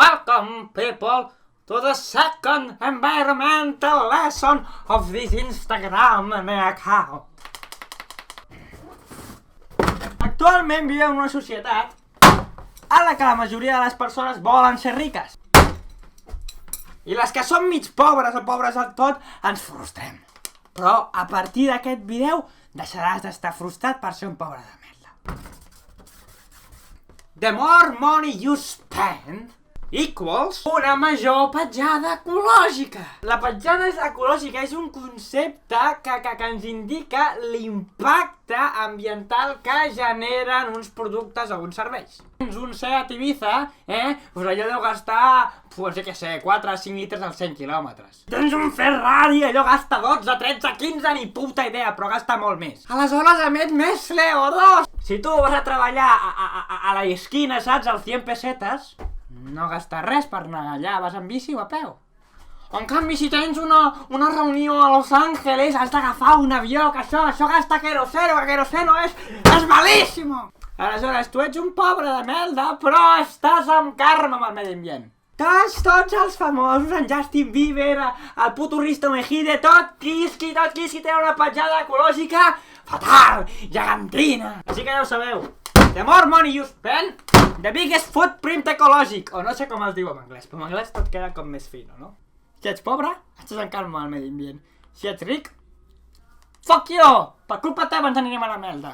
Welcome, people, to the second environmental lesson of this Instagram account. Actualment vivim en una societat en la que la majoria de les persones volen ser riques. I les que són mig pobres o pobres del tot ens frustrem. Però a partir d'aquest vídeo deixaràs d'estar frustrat per ser un pobre de merda. The more money you spend equals una major petjada ecològica. La petjada ecològica és un concepte que ens indica l'impacte ambiental que generen uns productes o uns serveis. Un Seat Ibiza, pues allò deu gastar, pues jo què sé, 4 o 5 litres als 100 quilòmetres. Tens un Ferrari, allò gasta 12, 13, 15, ni puta idea, però gasta molt més. Aleshores emet més CO2. Si tu vas a treballar a la esquina, saps, als 100 pessetes, no gastes res per anar allà, vas en bici o a peu. En canvi, si tens una reunió a Los Angeles, has d'agafar un avió, que això gasta queroseno, que queroseno és malíssimo! Aleshores, tu ets un pobre de merda, però estàs amb karma amb el medi ambient. Tots els famosos, en Justin Bieber, el puto Risto Mejide, tot qui té una petjada ecològica fatal, gegantina. Així que ja ho sabeu. The more money you spend, the biggest footprint ecològic. O no sé com es diu en anglès, però en anglès tot queda com més fino, no? Si ets pobre, estàs en calma al medi ambient. Si ets ric, fuck you! Per culpa teva ens anirem a la merda.